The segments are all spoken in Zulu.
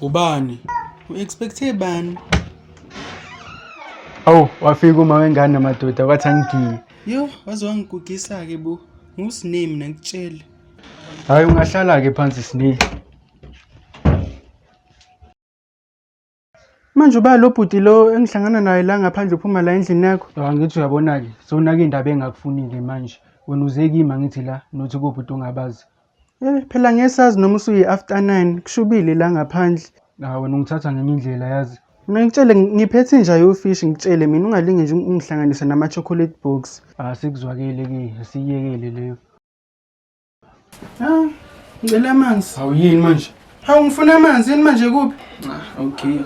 Ubani? U-expecte bani? Awu, wafika uma wengane namadoda kwathi angigiye. Yo, waze wangigugisa-ke bo. Ngusinemi mina ngikutshele. Hhayi ungahlala-ke phansi Sine. Manje uba lo bhuti lo engihlangana naye la ngaphandle uphuma la endlini yakho. Angithi uyabona-ke, sowunaka iy'ndaba engakufunile manje. Wena uze kimi angithi la, nothi kubhuti ongabazi. Phela ngesazi noma usuyi-after 9 kushubile la ngaphandle. Wena ungithatha ngenye indlela yazi. Mina ngitshele ngiphethe inja yofishi ngitshele mina ungalinge nje ungihlanganise nama-chocolate box. Sikuzwakele-ke, asiyekele leyo. Ngicela amanzi. Hawu yini manje? Hawu ngifuna amanzi yini manje kuphi? Okay.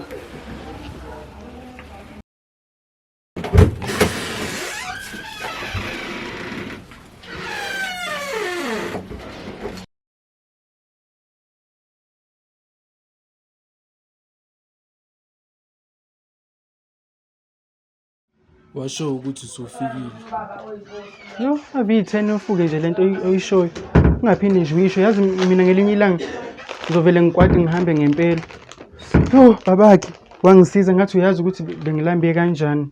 Washo ukuthi usufikile. Yo, ave 10 ufuke nje lento oyishoyo. Ungaphinde nje uyisho yazi mina ngelinye ilanga ngizovele ngikwade ngihambe ngempela. Yo, babakhe wangisiza ngathi uyazi ukuthi bengilambe kanjani.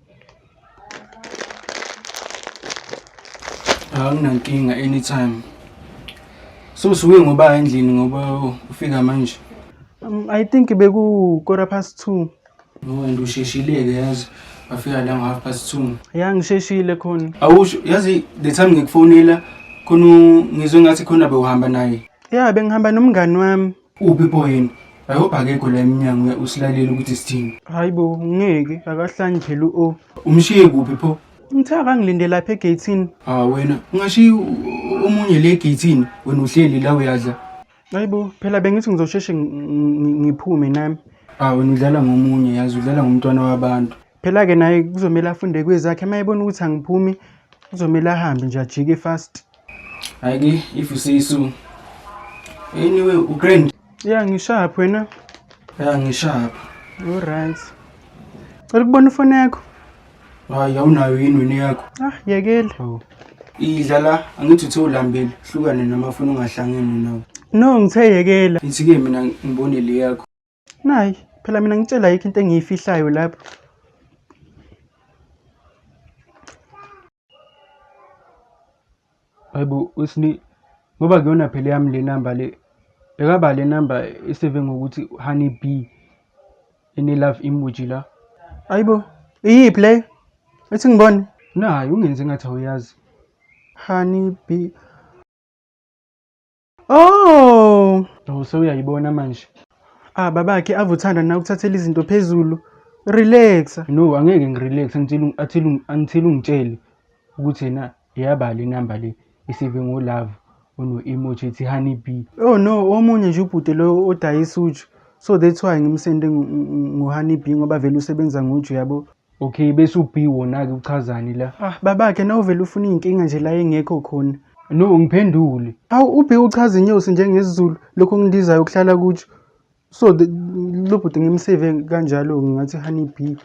Anginankinga anytime. So usuke ngoba endlini ngoba ufika manje. I think beku 2:15. And usheshile-ke yazi. Wafika la ngo2:30. Ya ngisheshile khona. Awusho yazi the time ngikufonela khona ngizwe ngathi khona bewuhamba naye. Ya bengihamba nomngani wami. Uphi boyini? I hope akekho la eminyango usilalela ukuthi sithini. Hayibo ngeke akahlanyi phela o. Umshiye kuphi pho? Ngithe akangilinde lapha egate-ini. Wena ungashiyi omunye le gate-ini wena uhleli la uyadla. Hayibo phela bengithi ngizosheshe ngiphume nami. Wena udlala ngomunye yazi udlala ngomntwana wabantu. Phela ke naye kuzomela afunde kwezakhe mayebona ukuthi angiphumi kuzomela ahambe nje ajike fast. Hayi ke if you say so. Anyway ugrand. Ya ngishapha wena. Ya ngishapha. Alright. Cela kubona ifoni yakho. Hayi awunayo yini wena yakho? Yekela. Idlala angithi uthe ulambele hlukane namafoni ongahlangene nawo. No ngithe yekela. Ithi ke mina ngibone le yakho. Nayi phela mina ngitshela yikho into engiyifihlayo lapha. Hayibo usini ngoba kuyona phela yami le number le. Bekaba le number eseve ngokuthi Honey Bee ene love emoji la. Hayibo iyiphi le? Ethi ngibone. Nayi ungenze ngathi awuyazi. Honey Bee. Oh, Sewuyayibona manje. babakhe avuthanda na ukuthathela izinto phezulu. Relax. No angeke ngirelax until ungitshele ukuthi yena yaba le number le eseve ngo love ono emoji ethi Honey Bee. Oh no, omunye nje ubhuti lo odayisa uju. So that's why ngimsende ngo-Honey Bee ngoba vele usebenza ngoju yabo. Okay bese uB wona ke uchazani la. Babakhe na uvela ufuna inkinga nje la engekho khona. No ngiphendule. Hawu uB uchaza inyosi njengesizulu lokho ngidizayo ukuhlala kuju. So lo bhuti ngimsave kanjalo ngathi Honey Bee.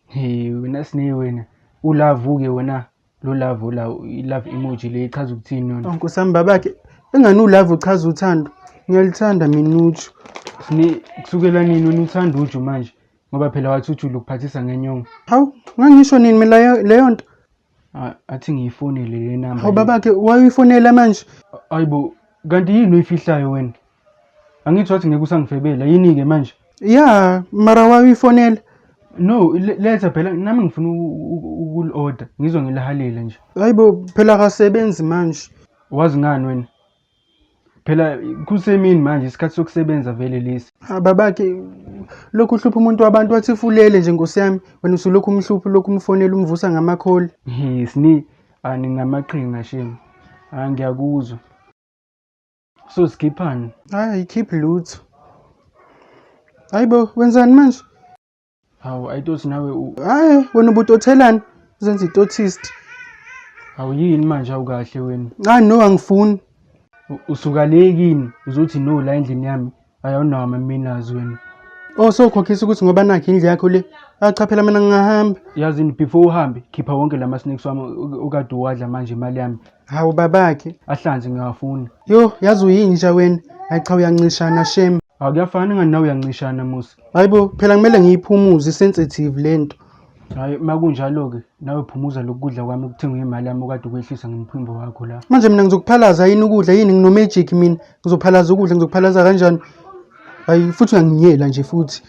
Hey wena Sine wena ulove ke wena lo love la I love emoji le ichaza ukuthini yona. Nkosami babakhe engani ulove uchaza uthando. Ngiyalithanda mina uju. Sine kusukela nini wena uthanda uju manje ngoba phela wathi uju lokuphathisa ngenyongo. Hawu ngangisho nini mina leyo nto? Athi ngiyifonele le number. Hawu babakhe wayifonela manje. Hayibo kanti yini uyifihlayo wena? Angithi wathi ngeke usangifebela yini ke manje? Ya mara wayifonela. No letha phela nami ngifuna ukul-order ngizwe ngilihalela nje. Hayibo phela akasebenzi manje. Wazi ngani wena? Phela kusemini manje isikhathi sokusebenza vele lesi. Babakhe lokhu uhlupha umuntu wabantu wathi fulele nje Nkosi yami wena usulokhu umhluphi lokhu umfonela umvusa ngamakholi. Sini ningamaqhinga shame. Ngiyakuzwa. So skiphani? Hayi keep lutho. Hayibo wenzani manje? Hawu I thought nawe Hayi wena ubutothelani uzenza itotist. Hawu yini manje awukahle wena? No angifuni. Usuka le kini uzothi no la endlini yami ayawunawo ama-manners wena. So ukhokhisa ukuthi ngoba nakho indlu yakho le cha phela mina ngingahamba. Yazini before uhambe khipha wonke lama snacks wami okade uwadla manje imali yami. Hawu babakhe Ahlanze ngiyafuna. yo yazi uyinja wena. Hayi cha uyancishana shame. Akuyafana ngani nawe uyancishana musi. Hayibo, phela kumele ngiyiphumuze sensitive lento. Hayi makunjalo-ke nawe phumuza lokhu kudla kwami okuthengwe imali yami okade ukwehlisa ngomphimbo wakho la. Manje mina ngizokuphalaza yini ukudla yini ngino-magic mina. Ngizophalaza ukudla ngizokuphalaza kanjani? Hayi futhi uyanginyela nje futhi.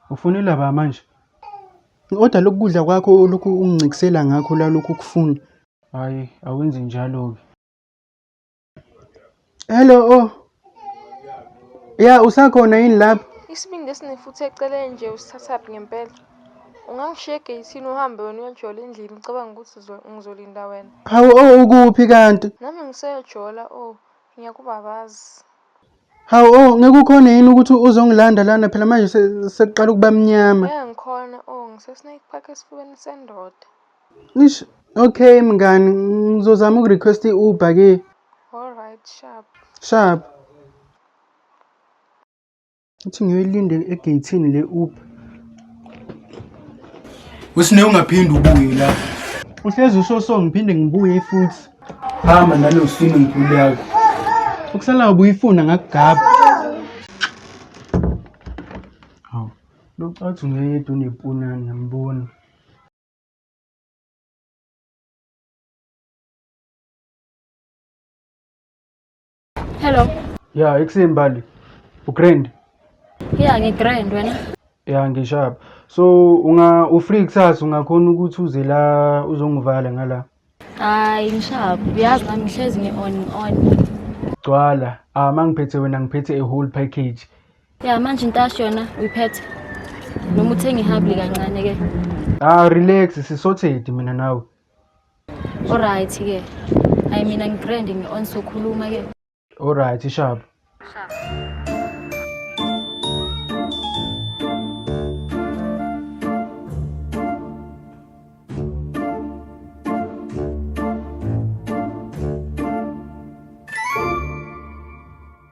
Ufunela ba manje? Oda lokhu kudla kwakho lokhu ungicikisela ngakho la lokhu ukufuna. Hayi awenzi njalo-ke. Hello oh. Ya usakhona yini lapho? Isibindi esinefuthe eceleni nje usithathaphi ngempela. Ungangishiya egeyithini uhambe wena uyojola endlini ucabanga ukuthi ngizolinda wena. Hawu oh ukuphi kanti? Nami ngiseyojola ngiyakubabazi. Hawu oh ngeke ukhona yini ukuthi uzongilanda lana phela manje sekuqala ukuba mnyama. Ngikhona ngisesnake park esifubeni sendoda. Ish okay mngani ngizozama ukurequest i-Uber ke. Alright sharp. Sharp. Uthi ngiyoyilinde egeyithini le Uber. Wesine ungaphindi ubuye la. Uhlezi usho ngiphinde ngibuye futhi. Hamba nalo swimming pool yakho. Ukusala ubuyifuna ngakugaba. Hawu. Locathi ungeyedwa unepunani ngiyambona. Hello. Ya ekusembali. Ugrand. Yeah, ngigrand wena. Ya ngishapha. So ufree kusasa ungakhona ukuthi uze la uzongivala ngala. Hayi ngishapha. Uyazi nami ngihlezi ngi-on. Gcwala. Mangiphethe wena ngiphethe a whole package. Yeah, manje intasho yona uyiphethe. Noma uthenga ihabli kancane ke. Relax sisorted mina nawe. Alright ke. Hayi mina ngigrand ngi-on sokhuluma ke. Alright sharp. Sharp.